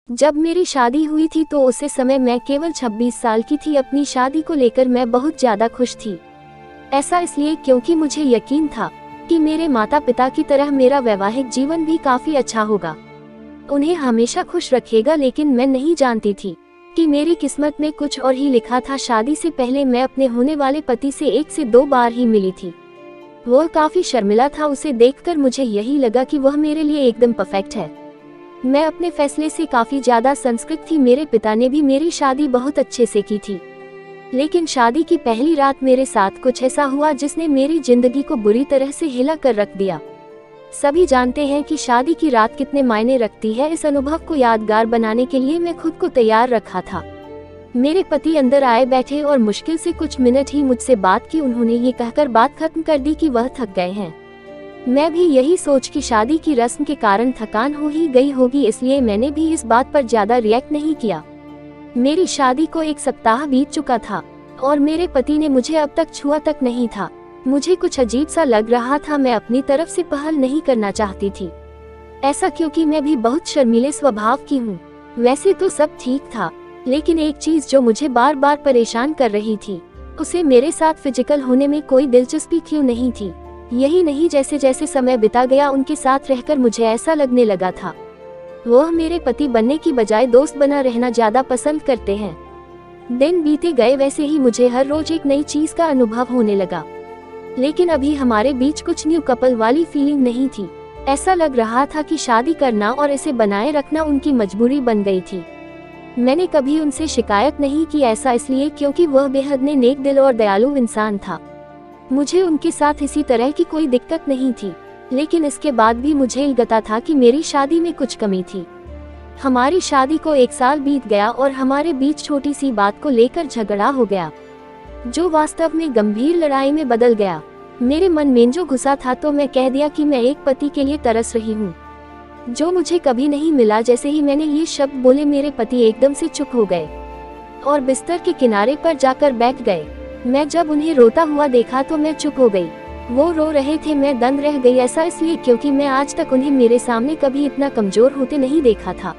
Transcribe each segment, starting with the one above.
जब मेरी शादी हुई थी तो उस समय मैं केवल 26 साल की थी। अपनी शादी को लेकर मैं बहुत ज्यादा खुश थी। ऐसा इसलिए क्योंकि मुझे यकीन था कि मेरे माता पिता की तरह मेरा वैवाहिक जीवन भी काफी अच्छा होगा, उन्हें हमेशा खुश रखेगा। लेकिन मैं नहीं जानती थी कि मेरी किस्मत में कुछ और ही लिखा था। शादी से पहले मैं अपने होने वाले पति से 1 से 2 बार ही मिली थी। वो काफी शर्मिला था। उसे देखकर मुझे यही लगा कि वह मेरे लिए एकदम परफेक्ट है। मैं अपने फैसले से काफी ज्यादा संस्कृत थी। मेरे पिता ने भी मेरी शादी बहुत अच्छे से की थी, लेकिन शादी की पहली रात मेरे साथ कुछ ऐसा हुआ जिसने मेरी जिंदगी को बुरी तरह से हिला कर रख दिया। सभी जानते हैं कि शादी की रात कितने मायने रखती है। इस अनुभव को यादगार बनाने के लिए मैं खुद को तैयार रखा था। मेरे पति अंदर आए बैठे और मुश्किल से कुछ मिनट ही मुझसे बात की। उन्होंने ये कहकर बात खत्म कर दी कि वह थक गए हैं। मैं भी यही सोच कि शादी की रस्म के कारण थकान हो ही गई होगी, इसलिए मैंने भी इस बात पर ज्यादा रिएक्ट नहीं किया। मेरी शादी को 1 सप्ताह बीत चुका था और मेरे पति ने मुझे अब तक छुआ तक नहीं था। मुझे कुछ अजीब सा लग रहा था। मैं अपनी तरफ से पहल नहीं करना चाहती थी, ऐसा क्योंकि मैं भी बहुत शर्मीले स्वभाव की हूँ। वैसे तो सब ठीक था, लेकिन एक चीज जो मुझे बार बार परेशान कर रही थी, उसे मेरे साथ फिजिकल होने में कोई दिलचस्पी क्यों नहीं थी। यही नहीं, जैसे जैसे समय बिता गया उनके साथ रहकर मुझे ऐसा लगने लगा था वह मेरे पति बनने की बजाय दोस्त बना रहना ज्यादा पसंद करते हैं। दिन बीते गए, वैसे ही मुझे हर रोज एक नई चीज का अनुभव होने लगा। लेकिन अभी हमारे बीच कुछ न्यू कपल वाली फीलिंग नहीं थी। ऐसा लग रहा था कि शादी करना और इसे बनाए रखना उनकी मजबूरी बन गई थी। मैंने कभी उनसे शिकायत नहीं की, ऐसा इसलिए क्योंकि वह बेहद नेक दिल और दयालु इंसान था। मुझे उनके साथ इसी तरह की कोई दिक्कत नहीं थी, लेकिन इसके बाद भी मुझे लगता था कि मेरी शादी में कुछ कमी थी। हमारी शादी को 1 साल बीत गया और हमारे बीच छोटी सी बात को लेकर झगड़ा हो गया, जो वास्तव में गंभीर लड़ाई में बदल गया। मेरे मन में जो गुस्सा था तो मैं कह दिया कि मैं एक पति के लिए तरस रही हूँ, जो मुझे कभी नहीं मिला। जैसे ही मैंने ये शब्द बोले, मेरे पति एकदम से चुप हो गए और बिस्तर के किनारे पर जाकर बैठ गए। मैं जब उन्हें रोता हुआ देखा तो मैं चुप हो गई। वो रो रहे थे, मैं दंग रह गई। ऐसा इसलिए क्योंकि मैं आज तक उन्हें मेरे सामने कभी इतना कमजोर होते नहीं देखा था।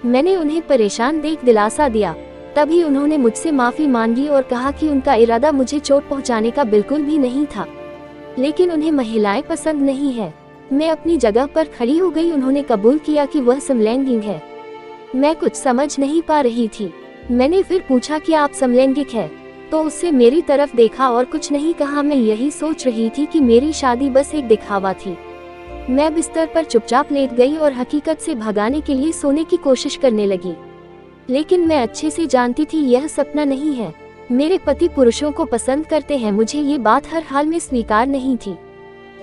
मैंने उन्हें परेशान देख दिलासा दिया। तभी उन्होंने मुझसे माफी मांगी और कहा कि उनका इरादा मुझे चोट पहुंचाने का बिल्कुल भी नहीं था, लेकिन उन्हें महिलाएं पसंद नहीं है। मैं अपनी जगह पर खड़ी हो गई। उन्होंने कबूल किया कि वह समलैंगिक है। मैं कुछ समझ नहीं पा रही थी। मैंने फिर पूछा कि आप समलैंगिक है, तो उससे मेरी तरफ देखा और कुछ नहीं कहा। मैं यही सोच रही थी कि मेरी शादी बस एक दिखावा थी। मैं बिस्तर पर चुपचाप लेट गई और हकीकत से भगाने के लिए सोने की कोशिश करने लगी, लेकिन मैं अच्छे से जानती थी यह सपना नहीं है। मेरे पति पुरुषों को पसंद करते हैं, मुझे ये बात हर हाल में स्वीकार नहीं थी।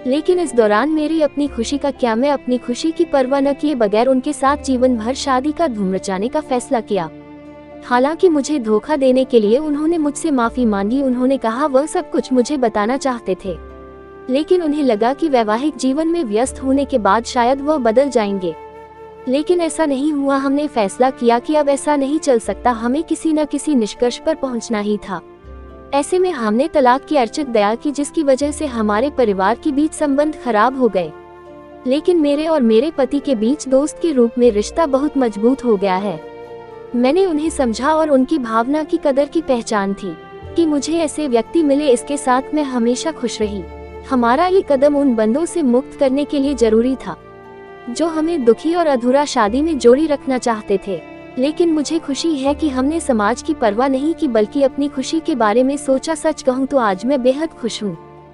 लेकिन इस दौरान मेरी अपनी खुशी का क्या, मैं अपनी खुशी की परवाह न किए बगैर उनके साथ जीवन भर शादी का धूम रचाने का फैसला किया। हालांकि मुझे धोखा देने के लिए उन्होंने मुझसे माफी मांगी। उन्होंने कहा वह सब कुछ मुझे बताना चाहते थे, लेकिन उन्हें लगा कि वैवाहिक जीवन में व्यस्त होने के बाद शायद वह बदल जाएंगे। लेकिन ऐसा नहीं हुआ। हमने फैसला किया कि अब ऐसा नहीं चल सकता, हमें किसी न किसी निष्कर्ष पर पहुंचना ही था। ऐसे में हमने तलाक की अर्चित दया की, जिसकी वजह से हमारे परिवार के बीच संबंध खराब हो गए। लेकिन मेरे और मेरे पति के बीच दोस्त के रूप में रिश्ता बहुत मजबूत हो गया है। मैंने उन्हें समझा और उनकी भावना की कदर की पहचान थी कि मुझे ऐसे व्यक्ति मिले, इसके साथ मैं हमेशा खुश रही। हमारा ये कदम उन बंधों से मुक्त करने के लिए जरूरी था जो हमें दुखी और अधूरा शादी में जोड़ी रखना चाहते थे। लेकिन मुझे खुशी है कि हमने समाज की परवाह नहीं की, बल्कि अपनी खुशी के बारे में सोचा। सच कहूँ तो आज मैं बेहद खुश हूँ।